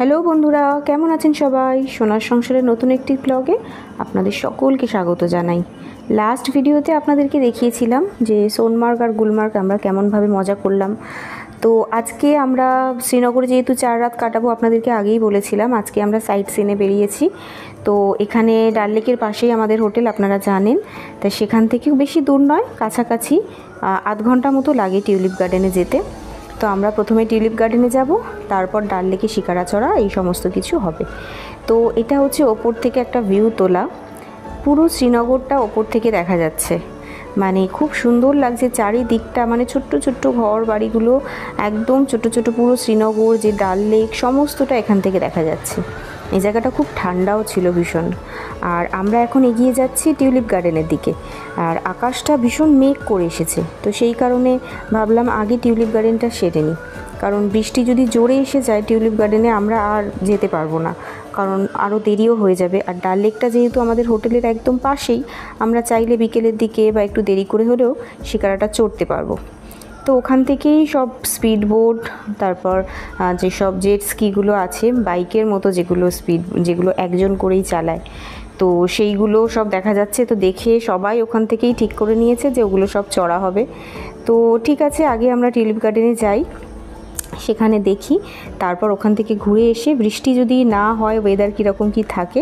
Hello বন্ধুরা, কেমন আছেন সবাই? সোনার সংসারের নতুন একটি ব্লগে আপনাদের সকলকে স্বাগত জানাই। লাস্ট ভিডিওতে আপনাদেরকে দেখিয়েছিলাম যে সোনমার্গ আর গুলমার্গ আমরা কেমনভাবে মজা করলাম। তো আজকে আমরা শ্রীনগরে যেহেতু 4 রাত কাটাবো, আপনাদেরকে আগেই বলেছিলাম আজকে আমরা সাইট সিনে বেরিয়েছি। তো এখানে ডাল লেকের পাশেই আমাদের হোটেল, আপনারা জানেন। তাই সেখান থেকেও বেশি দূর নয়, কাছাকাছি আধ ঘন্টা মতো লাগে টিউলিপ গার্ডেনে যেতে। তো আমরা প্রথমে টিউলিপ গার্ডেনে যাব, তারপর ডাল লেকে শিকারাচড়া এই সমস্ত কিছু হবে। তো এটা হচ্ছে ওপর থেকে একটা ভিউ তোলা, পুরো শ্রীনগরটা ওপর থেকে দেখা যাচ্ছে। মানে খুব সুন্দর লাগছে চারিদিকটা, মানে ছোট্ট ছোট্ট ঘর বাড়িগুলো একদম ছোট ছোট, পুরো শ্রীনগর যে ডাল লেক সমস্তটা এখান থেকে দেখা যাচ্ছে। এই জায়গাটা খুব ঠান্ডাও ছিল ভীষণ। আর আমরা এখন এগিয়ে যাচ্ছি টিউলিপ গার্ডেনের দিকে। আর আকাশটা ভীষণ মেঘ করে এসেছে, তো সেই কারণে ভাবলাম আগে টিউলিপ গার্ডেনটা সেরে নিই, কারণ বৃষ্টি যদি জোরে এসে যায় টিউলিপ গার্ডেনে আমরা আর যেতে পারবো না, কারণ আরও দেরিও হয়ে যাবে। আর ডাল লেকটা যেহেতু আমাদের হোটেলের একদম পাশেই, আমরা চাইলে বিকেলের দিকে বা একটু দেরি করে হলেও শিকারাটা চড়তে পারবো। তো ওখান থেকেই সব স্পিড বোট, তারপর যেসব জেট স্কিগুলো আছে বাইকের মতো, যেগুলো একজন করেই চালায়, তো সেইগুলো সব দেখা যাচ্ছে। তো দেখে সবাই ওখান থেকেই ঠিক করে নিয়েছে যে ওগুলো সব চড়া হবে। তো ঠিক আছে, আগে আমরা টিউলিপ গার্ডেনে যাই, সেখানে দেখি, তারপর ওখান থেকে ঘুরে এসে বৃষ্টি যদি না হয়, ওয়েদার কীরকম কী থাকে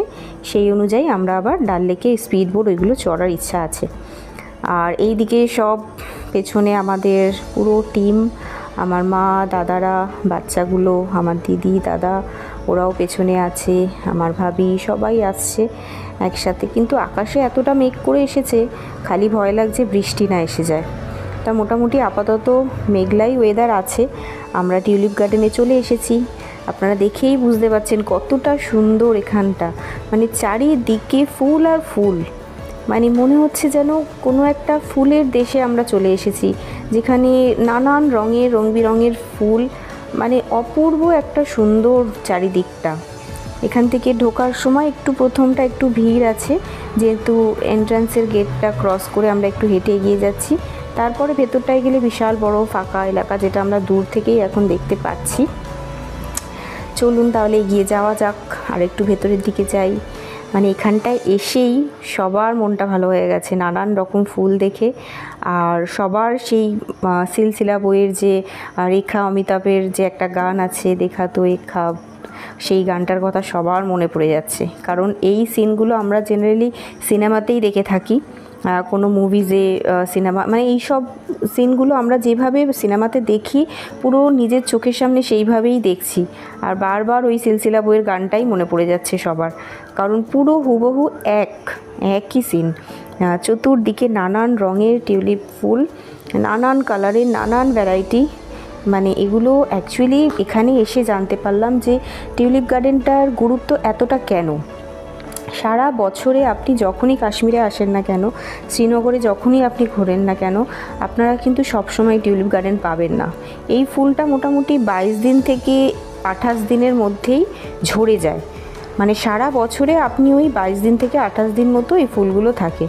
সেই অনুযায়ী আমরা আবার ডাল লেকে স্পিড বোট ওইগুলো চড়ার ইচ্ছা আছে। আর এই দিকে সব পেছনে আমাদের পুরো টিম, আমার মা, দাদারা, বাচ্চাগুলো, আমার দিদি, দাদা, ওরাও পেছনে আছে, আমার ভাবি, সবাই আসছে একসাথে। কিন্তু আকাশে এতটা মেঘ করে এসেছে, খালি ভয় লাগছে বৃষ্টি না এসে যায়। তা মোটামুটি আপাতত মেঘলাই ওয়েদার আছে। আমরা টিউলিপ গার্ডেনে চলে এসেছি। আপনারা দেখেই বুঝতে পারছেন কতটা সুন্দর এখানটা, মানে চারিদিকে ফুল আর ফুল। মানে মনে হচ্ছে যেন কোনো একটা ফুলের দেশে আমরা চলে এসেছি, যেখানে নানান রঙের রং বেরঙের ফুল, মানে অপূর্ব একটা সুন্দর চারিদিকটা। এখান থেকে ঢোকার সময় একটু প্রথমটা একটু ভিড় আছে, যেহেতু এন্ট্রান্সের গেটটা ক্রস করে আমরা একটু হেঁটে এগিয়ে যাচ্ছি। তারপরে ভেতরটায় গেলে বিশাল বড় ফাঁকা এলাকা, যেটা আমরা দূর থেকেই এখন দেখতে পাচ্ছি। চলুন তাহলে এগিয়ে যাওয়া যাক, আর একটু ভেতরের দিকে যাই। মানে এখানটায় এসেই সবার মনটা ভালো হয়ে গেছে নানান রকম ফুল দেখে। আর সবার সেই সিলসিলা বইয়ের যে রেখা অমিতাভের যে একটা গান আছে, দেখা তো এক খাব, সেই গানটার কথা সবার মনে পড়ে যাচ্ছে। কারণ এই সিনগুলো আমরা জেনারেলি সিনেমাতেই দেখে থাকি, কোনো মুভিজে, সিনেমা, মানে এই সব সিনগুলো আমরা যেভাবে সিনেমাতে দেখি পুরো নিজের চোখের সামনে সেইভাবেই দেখছি। আর বারবার ওই সিলসিলা বইয়ের গানটাই মনে পড়ে যাচ্ছে সবার, কারণ পুরো হুবহু একই সিন। চতুর্দিকে নানান রঙের টিউলিপ ফুল, নানান কালারের, নানান ভ্যারাইটি। মানে এগুলো অ্যাকচুয়ালি এখানে এসে জানতে পারলাম যে টিউলিপ গার্ডেনটার গুরুত্ব এতটা কেন। সারা বছরে আপনি যখনই কাশ্মীরে আসেন না কেন, শ্রীনগরে যখনই আপনি ঘোরেন না কেন, আপনারা কিন্তু সবসময় টিউলিপ গার্ডেন পাবেন না। এই ফুলটা মোটামুটি 22 দিন থেকে 28 দিনের মধ্যেই ঝরে যায়। মানে সারা বছরে আপনি ওই 22 দিন থেকে 28 দিন মতো এই ফুলগুলো থাকে।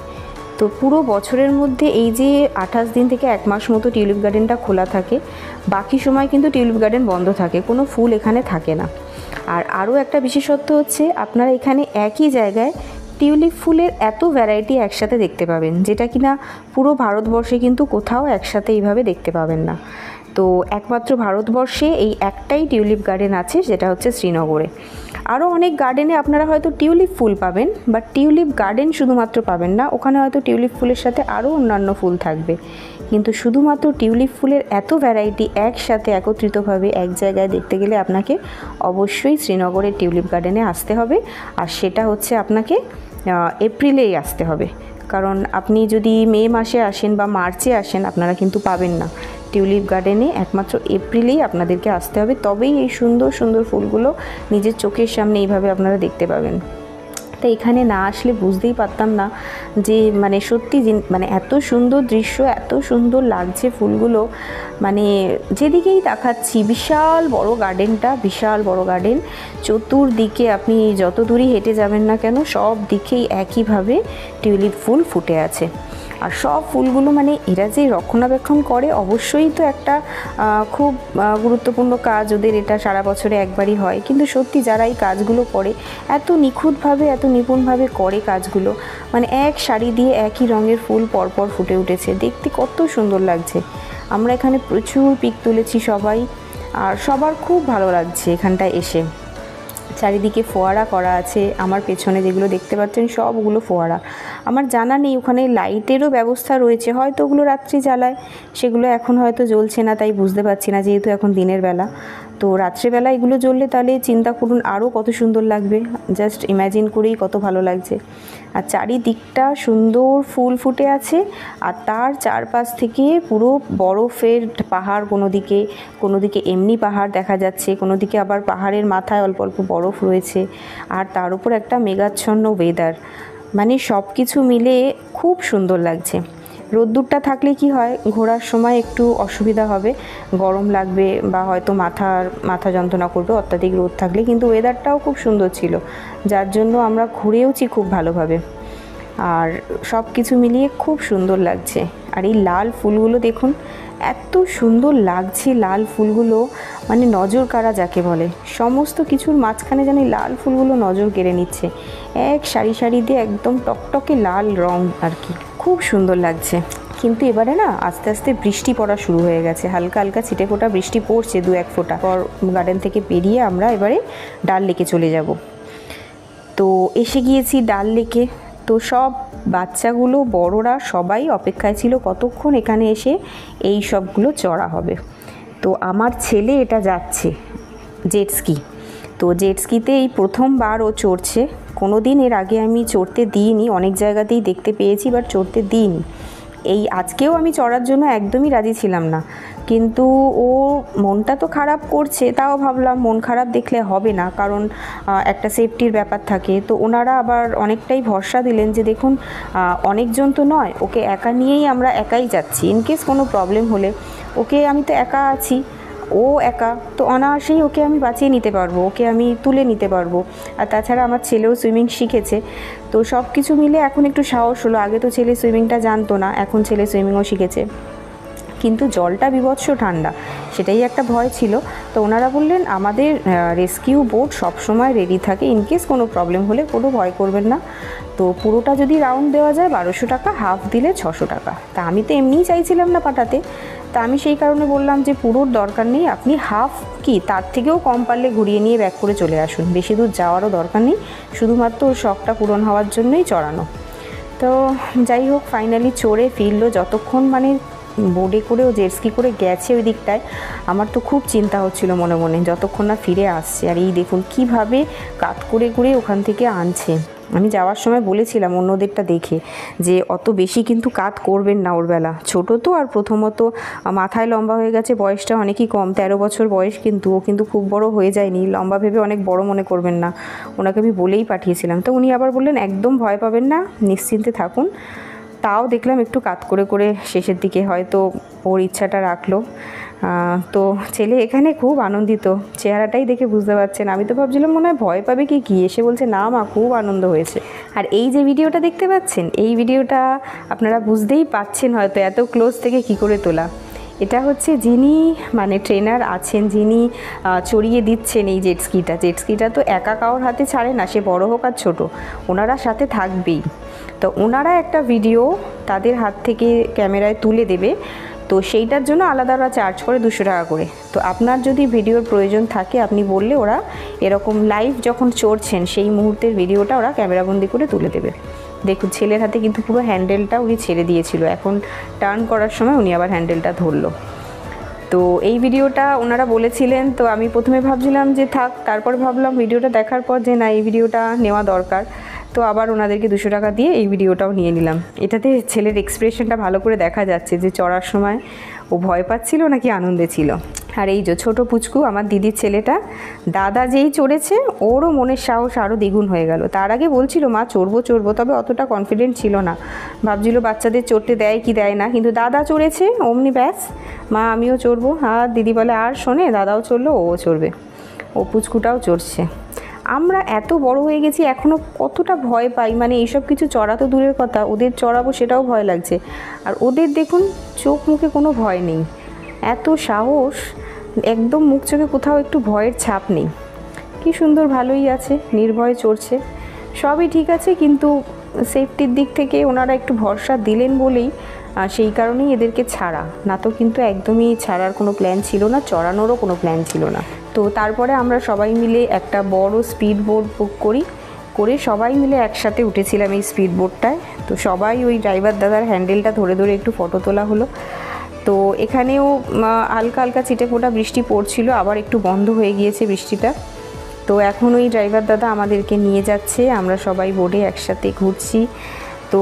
তো পুরো বছরের মধ্যে এই যে 28 দিন থেকে 1 মাস মতো টিউলিপ গার্ডেনটা খোলা থাকে, বাকি সময় কিন্তু টিউলিপ গার্ডেন বন্ধ থাকে, কোনো ফুল এখানে থাকে না। আর আরও একটা বিশেষত্ব হচ্ছে, আপনারা এখানে একই জায়গায় টিউলিপ ফুলের এত ভ্যারাইটি একসাথে দেখতে পাবেন, যেটা কিনা পুরো ভারতবর্ষে কিন্তু কোথাও একসাথে এইভাবে দেখতে পাবেন না। তো একমাত্র ভারতবর্ষে এই একটাই টিউলিপ গার্ডেন আছে, যেটা হচ্ছে শ্রীনগরে। আরও অনেক গার্ডেনে আপনারা হয়তো টিউলিপ ফুল পাবেন, বাট টিউলিপ গার্ডেন শুধুমাত্র পাবেন না, ওখানে হয়তো টিউলিপ ফুলের সাথে আরও অন্যান্য ফুল থাকবে। কিন্তু শুধুমাত্র টিউলিপ ফুলের এত ভ্যারাইটি একসাথে একত্রিতভাবে এক জায়গায় দেখতে গেলে আপনাকে অবশ্যই শ্রীনগরের টিউলিপ গার্ডেনে আসতে হবে। আর সেটা হচ্ছে আপনাকে এপ্রিলেই আসতে হবে, কারণ আপনি যদি মে মাসে আসেন বা মার্চে আসেন, আপনারা কিন্তু পাবেন না টিউলিপ গার্ডেনে। একমাত্র এপ্রিলেই আপনাদেরকে আসতে হবে, তবেই এই সুন্দর সুন্দর ফুলগুলো নিজের চোখের সামনে এইভাবে আপনারা দেখতে পাবেন। তাই এখানে না আসলে বুঝতেই পারতাম না যে মানে সত্যি মানে এত সুন্দর দৃশ্য, এত সুন্দর লাগছে ফুলগুলো। মানে যেদিকেই তাকাচ্ছি বিশাল বড় গার্ডেনটা, বিশাল বড় গার্ডেন, চতুর্দিকে আপনি যত দূরই হেঁটে যাবেন না কেন সব দিকেই একইভাবে টিউলিপ ফুল ফুটে আছে। আর সব ফুলগুলো মানে এরা যে রক্ষণাবেক্ষণ করে অবশ্যই তো একটা খুব গুরুত্বপূর্ণ কাজ ওদের, এটা সারা বছরে একবারই হয়, কিন্তু সত্যি যারা এই কাজগুলো করে এত নিখুঁতভাবে এত নিপুণভাবে করে কাজগুলো, মানে এক শাড়ি দিয়ে একই রঙের ফুল পরপর ফুটে উঠেছে, দেখতে কত সুন্দর লাগছে। আমরা এখানে প্রচুর পিক তুলেছি সবাই, আর সবার খুব ভালো লাগছে এখানটায় এসে। চারিদিকে ফোয়ারা করা আছে, আমার পেছনে যেগুলো দেখতে পাচ্ছেন সবগুলো ফোয়ারা। আমার জানা নেই ওখানে লাইটেরও ব্যবস্থা রয়েছে, হয়তো ওগুলো রাত্রি জ্বালায়, সেগুলো এখন হয়তো জ্বলছে না, তাই বুঝতে পারছি না, যেহেতু এখন দিনের বেলা। তো রাত্রেবেলা এগুলো জ্বললে তাহলে চিন্তা করুন আরও কত সুন্দর লাগবে, জাস্ট ইম্যাজিন করেই কত ভালো লাগছে। আর চারিদিকটা সুন্দর ফুল ফুটে আছে, আর তার চারপাশ থেকে পুরো বরফের পাহাড়, কোনো দিকে এমনি পাহাড় দেখা যাচ্ছে, কোনো দিকে আবার পাহাড়ের মাথায় অল্প অল্প বরফ রয়েছে, আর তার উপর একটা মেঘাচ্ছন্ন ওয়েদার, মানে সব কিছু মিলে খুব সুন্দর লাগছে। রোদ্দুরটা থাকলে কি হয়, ঘোরার সময় একটু অসুবিধা হবে, গরম লাগবে বা হয়তো মাথা যন্ত্রণা করবে অত্যাধিক রোদ থাকলে, কিন্তু ওয়েদারটাও খুব সুন্দর ছিল, যার জন্য আমরা ঘুরেওছি খুব ভালোভাবে। আর সব কিছু মিলিয়ে খুব সুন্দর লাগছে। আর এই লাল ফুলগুলো দেখুন, এত সুন্দর লাগছে লাল ফুলগুলো, মানে নজর কাড়া যাকে বলে, সমস্ত কিছুর মাঝখানে যেন এই লাল ফুলগুলো নজর কেড়ে নিচ্ছে, এক সারি সারি দিয়ে একদম টকটকে লাল রং আর কি, খুব সুন্দর লাগছে। কিন্তু এবারে না আস্তে আস্তে বৃষ্টি পড়া শুরু হয়ে গেছে, হালকা হালকা ছিটে ফোঁটা বৃষ্টি পড়ছে, 2-1 ফোঁটা। পর গার্ডেন থেকে বেরিয়ে আমরা এবারে ডাল লেকে চলে যাব। তো এসে গিয়েছি ডাল লেকে। তো সব বাচ্চাগুলো বড়রা সবাই অপেক্ষায় ছিল কতক্ষণ এখানে এসে এই সবগুলো চড়া হবে। তো আমার ছেলে এটা যাচ্ছে জেট স্কি, তো জেট স্কিতে এই প্রথমবার ও চড়ছে, কোনো দিন এর আগে আমি চড়তে দিইনি, অনেক জায়গাতেই দেখতে পেয়েছি বাট চড়তে দিইনি। এই আজকেও আমি চড়ার জন্য একদমই রাজি ছিলাম না, কিন্তু ও মনটা তো খারাপ করছে, তাও ভাবলাম মন খারাপ দেখলে হবে না, কারণ একটা সেফটির ব্যাপার থাকে। তো ওনারা আবার অনেকটাই ভরসা দিলেন যে দেখুন অনেকজন তো নয়, ওকে একা নিয়েই আমরা একাই যাচ্ছি, ইনকেস কোনো প্রবলেম হলে ওকে, আমি তো একা আছি, ও একা, তো অনায়াসেই ওকে আমি বাঁচিয়ে নিতে পারবো, ওকে আমি তুলে নিতে পারবো। আর তাছাড়া আমার ছেলেও সুইমিং শিখেছে, তো সব কিছু মিলে এখন একটু সাহস হলো। আগে তো ছেলে সুইমিংটা জানতো না, এখন ছেলে সুইমিংও শিখেছে, কিন্তু জলটা বীভৎস ঠান্ডা, সেটাই একটা ভয় ছিল। তো ওনারা বললেন আমাদের রেস্কিউ বোট সবসময় রেডি থাকে, ইনকেস কোনো প্রবলেম হলে কোনো ভয় করবেন না। তো পুরোটা যদি রাউন্ড দেওয়া যায় 1200 টাকা, হাফ দিলে 600 টাকা। তা আমি তো এমনিই চাইছিলাম না পাঠাতে, তা আমি সেই কারণে বললাম যে পুরোর দরকার নেই, আপনি হাফ কি তার থেকেও কম পারলে ঘুরিয়ে নিয়ে ব্যাক করে চলে আসুন, বেশি দূর যাওয়ারও দরকার নেই, শুধুমাত্র ওর শখটা পূরণ হওয়ার জন্যই চড়ানো। তো যাই হোক ফাইনালি চড়ে ফিরলো, যতক্ষণ মানে বোটে করে ও জেট স্কি করে গেছে ওই দিকটায়, আমার তো খুব চিন্তা হচ্ছিল মনে মনে, যতক্ষণ না ফিরে আসছে। আর এই দেখুন কিভাবে কাত করে করে ওখান থেকে আনছে। আমি যাওয়ার সময় বলেছিলাম অন্যদেরটা দেখে যে অত বেশি কিন্তু কাত করবেন না, ওর বেলা ছোটো তো, আর প্রথমত মাথায় লম্বা হয়ে গেছে, বয়সটা অনেকই কম, 13 বছর বয়স, কিন্তু ও কিন্তু খুব বড় হয়ে যায়নি, লম্বা ভেবে অনেক বড় মনে করবেন না, ওনাকে আমি বলেই পাঠিয়েছিলাম। তো উনি আবার বললেন একদম ভয় পাবেন না, নিশ্চিন্তে থাকুন। তাও দেখলাম একটু কাত করে করে শেষের দিকে হয়তো ওর ইচ্ছাটা রাখলো। তো ছেলে এখানে খুব আনন্দিত, চেহারাটাই দেখে বুঝতে পারছেন। আমি তো ভাবছিলাম মনে হয় ভয় পাবে কি, এসে বলছে না মা খুব আনন্দ হয়েছে। আর এই যে ভিডিওটা দেখতে পাচ্ছেন, এই ভিডিওটা আপনারা বুঝতেই পাচ্ছেন হয়তো এত ক্লোজ থেকে কি করে তোলা। এটা হচ্ছে যিনি মানে ট্রেনার আছেন, যিনি চড়িয়ে দিচ্ছেন এই জেট স্কিটা তো একা কারোর হাতে ছাড়ে না, সে বড় হোক আর ছোটো, ওনারা সাথে থাকবেই। তো ওনারা একটা ভিডিও তাদের হাত থেকে ক্যামেরায় তুলে দেবে, তো সেইটার জন্য আলাদা ওরা চার্জ করে 200 টাকা করে। তো আপনার যদি ভিডিওর প্রয়োজন থাকে আপনি বললে ওরা এরকম লাইভ যখন চড়ছেন সেই মুহূর্তের ভিডিওটা ওরা ক্যামেরাবন্দি করে তুলে দেবে। দেখুন ছেলের হাতে কিন্তু পুরো হ্যান্ডেলটা উনি ছেড়ে দিয়েছিল, এখন টার্ন করার সময় উনি আবার হ্যান্ডেলটা ধরলো। তো এই ভিডিওটা ওনারা বলেছিলেন, তো আমি প্রথমে ভাবছিলাম যে থাক, তারপর ভাবলাম ভিডিওটা দেখার পর যে না এই ভিডিওটা নেওয়া দরকার, তো আবার ওনাদেরকে 200 টাকা দিয়ে এই ভিডিওটাও নিয়ে নিলাম। এটাতে ছেলের এক্সপ্রেশনটা ভালো করে দেখা যাচ্ছে যে চড়ার সময় ও ভয় পাচ্ছিল নাকি আনন্দে ছিল। আর এই যে ছোটো পুচকু আমার দিদির ছেলেটা, দাদা যেই চড়েছে ওরও মনের সাহস আরও দ্বিগুণ হয়ে গেল। তার আগে বলছিল মা চড়বো, তবে অতটা কনফিডেন্ট ছিল না, ভাবছিল বাচ্চাদের চড়তে দেয় কি দেয় না, কিন্তু দাদা চড়েছে অমনি ব্যাস মা আমিও চড়বো। আর দিদি বলে আর শোনে, দাদাও চড়লো ও চড়বে, ও পুচকুটাও চড়ছে। আমরা এত বড় হয়ে গেছি এখনও কতটা ভয় পাই, মানে এইসব কিছু চড়া তো দূরের কথা, ওদের চড়াবো সেটাও ভয় লাগছে। আর ওদের দেখুন চোখ মুখে কোনো ভয় নেই, এত সাহস, একদম মুখ চোখে কোথাও একটু ভয়ের ছাপ নেই। কি সুন্দর ভালোই আছে, নির্ভয়ে চড়ছে, সবই ঠিক আছে, কিন্তু সেফটির দিক থেকে ওনারা একটু ভরসা দিলেন বলেই সেই কারণেই এদেরকে ছাড়া, না তো কিন্তু একদমই ছাড়ার কোনো প্ল্যান ছিল না, চড়ানোরও কোনো প্ল্যান ছিল না। তো তারপরে আমরা সবাই মিলে একটা বড় স্পিড বোট বুক করে সবাই মিলে একসাথে উঠেছিলাম এই স্পিড বোটটায়। তো সবাই ওই ড্রাইভার দাদার হ্যান্ডেলটা ধরে ধরে একটু ফটো তোলা হলো। তো এখানেও হালকা হালকা ছিটেফোঁটা বৃষ্টি পড়ছিল, আবার একটু বন্ধ হয়ে গিয়েছে বৃষ্টিটা। তো এখন ওই ড্রাইভার দাদা আমাদেরকে নিয়ে যাচ্ছে, আমরা সবাই বোটে একসাথে ঘুরছি। তো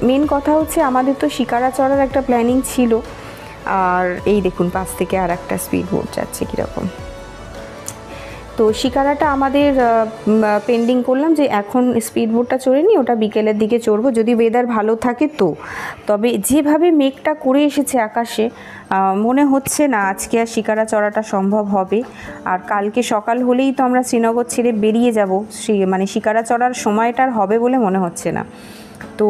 মেন কথা হচ্ছে আমাদের তো শিকারা চড়ার একটা প্ল্যানিং ছিল, আর এই দেখুন পাশ থেকে আর একটা স্পিড বোট যাচ্ছে কীরকম। তো শিকারাটা আমাদের পেন্ডিং করলাম যে এখন স্পিড বোটটা চড়ে নিই, ওটা বিকেলের দিকে চড়বো যদি ওয়েদার ভালো থাকে। তো তবে যেভাবে মেঘটা করে এসেছে আকাশে, মনে হচ্ছে না আজকে আর শিকারা চড়াটা সম্ভব হবে। আর কালকে সকাল হলেই তো আমরা শ্রীনগর ছেড়ে বেরিয়ে যাব, মানে শিকারা চড়ার সময়টা আর হবে বলে মনে হচ্ছে না। তো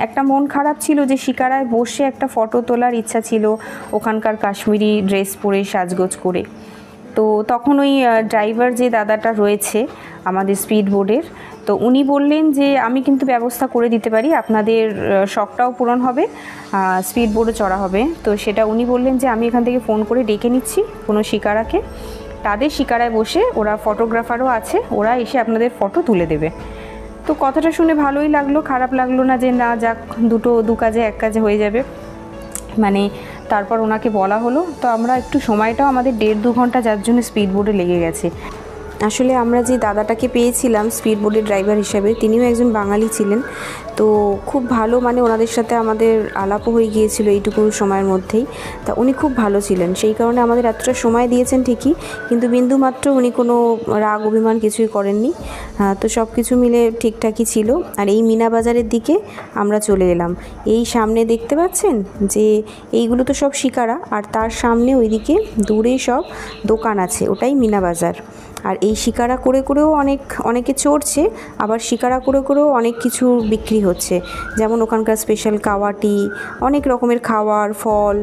একটা মন খারাপ ছিল যে শিকারায় বসে একটা ফটো তোলার ইচ্ছা ছিল, ওখানকার কাশ্মীরি ড্রেস পরে সাজগোজ করে। তো তখন ওই ড্রাইভার যে দাদাটা রয়েছে আমাদের স্পিড বোর্ডের, তো উনি বললেন যে আমি কিন্তু ব্যবস্থা করে দিতে পারি, আপনাদের শখটাও পূরণ হবে, স্পিড বোর্ডে চড়া হবে। তো সেটা উনি বললেন যে আমি এখান থেকে ফোন করে ডেকে নিচ্ছি কোনো শিকারাকে, তাদের শিকারায় বসে, ওরা ফটোগ্রাফারও আছে, ওরা এসে আপনাদের ফটো তুলে দেবে। তো কথাটা শুনে ভালোই লাগলো, খারাপ লাগলো না যে না যাক, দু কাজে এক কাজে হয়ে যাবে। মানে তারপর ওনাকে বলা হলো। তো আমরা একটু সময়টাও আমাদের 1.5-2 ঘন্টা যার জন্য স্পিড বোটে লেগে গেছে। আসলে আমরা যে দাদাটাকে পেয়েছিলাম স্পিড বোটের ড্রাইভার হিসাবে, তিনিও একজন বাঙালি ছিলেন। তো খুব ভালো, মানে ওনাদের সাথে আমাদের আলাপও হয়ে গিয়েছিল এইটুকু সময়ের মধ্যেই। তা উনি খুব ভালো ছিলেন, সেই কারণে আমাদের এতটা সময় দিয়েছেন ঠিকই, কিন্তু বিন্দুমাত্র উনি কোনো রাগ অভিমান কিছুই করেননি। তো সব কিছু মিলে ঠিকঠাকই ছিল। আর এই মিনা বাজারের দিকে আমরা চলে এলাম। এই সামনে দেখতে পাচ্ছেন যে এইগুলো তো সব শিকারা, আর তার সামনে ওইদিকে দূরে সব দোকান আছে, ওটাই মিনা বাজার। আর এই শিকারা করে করেও অনেকে চড়ছে, আবার শিকারা করে করেও অনেক কিছু বিক্রি হচ্ছে, যেমন ওখানকার স্পেশাল কাওয়াটি, অনেক রকমের খাবার, ফল,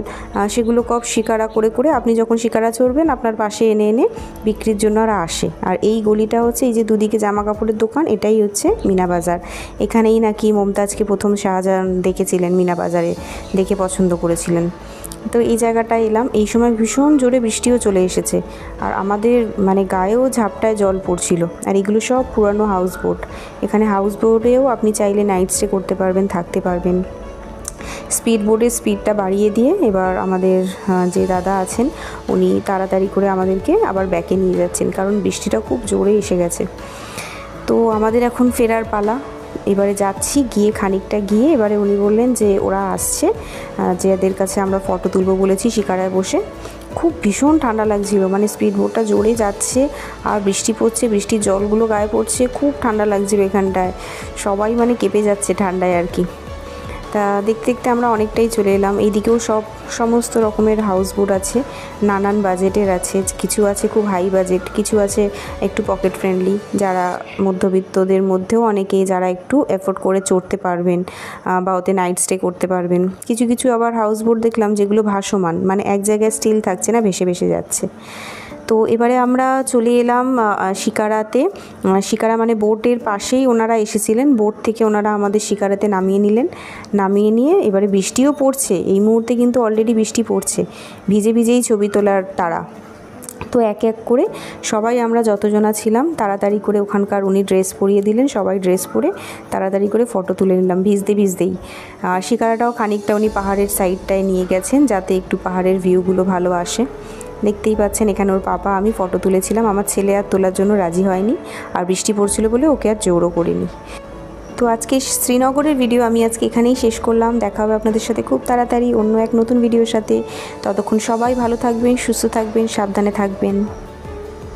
সেগুলো সব শিকারা করে করে আপনি যখন শিকারা চড়বেন আপনার পাশে এনে এনে বিক্রির জন্য ওরা আসে। আর এই গলিটা হচ্ছে, এই যে দুদিকে জামা কাপড়ের দোকান, এটাই হচ্ছে মিনা বাজার। এখানেই নাকি মমতাজকে প্রথম শাহজাহান দেখেছিলেন, মিনা বাজারে দেখে পছন্দ করেছিলেন। তো এই জায়গাটায় এলাম, এই সময় ভীষণ জোরে বৃষ্টিও চলে এসেছে, আর আমাদের মানে গায়েও ঝাপটায় জল পড়ছিল। আর এগুলো সব পুরানো হাউস বোট, এখানে হাউস বোটেও আপনি চাইলে নাইট স্টে করতে পারবেন, থাকতে পারবেন। স্পিড বোটের স্পিডটা বাড়িয়ে দিয়ে এবার আমাদের যে দাদা আছেন উনি তাড়াতাড়ি করে আমাদেরকে আবার ব্যাকে নিয়ে যাচ্ছেন, কারণ বৃষ্টিটা খুব জোরে এসে গেছে। তো আমাদের এখন ফেরার পালা। এবারে যাচ্ছি, গিয়ে খানিকটা গিয়ে এবারে উনি বললেন যে ওরা আসছে, যে এদের কাছে আমরা ফটো তুলবো বলেছি শিকারায় বসে। খুব ভীষণ ঠান্ডা লাগছিল, মানে স্পিড বোটটা জোরে যাচ্ছে আর বৃষ্টি পড়ছে, বৃষ্টির জলগুলো গায়ে পড়ছে, খুব ঠান্ডা লাগছিল এখানটায়, সবাই মানে কেঁপে যাচ্ছে ঠান্ডায় আর কি। তা দেখতে দেখতে আমরা অনেকটাই চলে এলাম। এইদিকেও সমস্ত রকমের হাউস বোট আছে, নানান বাজেটের আছে, কিছু আছে খুব হাই বাজেট, কিছু আছে একটু পকেট ফ্রেন্ডলি, যারা মধ্যবিত্তদের মধ্যেও অনেকেই যারা একটু এফোর্ড করে চড়তে পারবেন বা ওতে নাইট স্টে করতে পারবেন। কিছু কিছু আবার হাউস বোট দেখলাম যেগুলো ভাসমান, মানে এক জায়গায় স্টিল থাকছে না, ভেসে ভেসে যাচ্ছে। তো এবারে আমরা চলে এলাম শিকারাতে। শিকারা মানে বোটের পাশেই ওনারা এসেছিলেন, বোট থেকে ওনারা আমাদের শিকারাতে নামিয়ে নিয়ে এবারে বৃষ্টিও পড়ছে এই মুহূর্তে, কিন্তু অলরেডি বৃষ্টি পড়ছে, ভিজে ভিজেই ছবি তোলার তাড়া। তো এক এক করে সবাই আমরা যতজনা ছিলাম তাড়াতাড়ি করে ওখানকার উনি ড্রেস পরিয়ে দিলেন, সবাই ড্রেস পরে তাড়াতাড়ি করে ফটো তুলে নিলাম ভিজতেই। শিকারাটাও খানিকটা উনি পাহাড়ের সাইডটায় নিয়ে গেছেন যাতে একটু পাহাড়ের ভিউগুলো ভালো আসে। দেখতেই পাচ্ছেন এখানে ওর পাপা, আমি ফটো তুলেছিলাম, আমার ছেলে আর তোলার জন্য রাজি হয়নি, আর বৃষ্টি পড়ছিল বলে ওকে আর জোরও করিনি। তো আজকে শ্রীনগরের ভিডিও আমি আজকে এখানেই শেষ করলাম। দেখা হবে আপনাদের সাথে খুব তাড়াতাড়ি অন্য এক নতুন ভিডিওর সাথে। ততক্ষণ সবাই ভালো থাকবেন, সুস্থ থাকবেন, সাবধানে থাকবেন।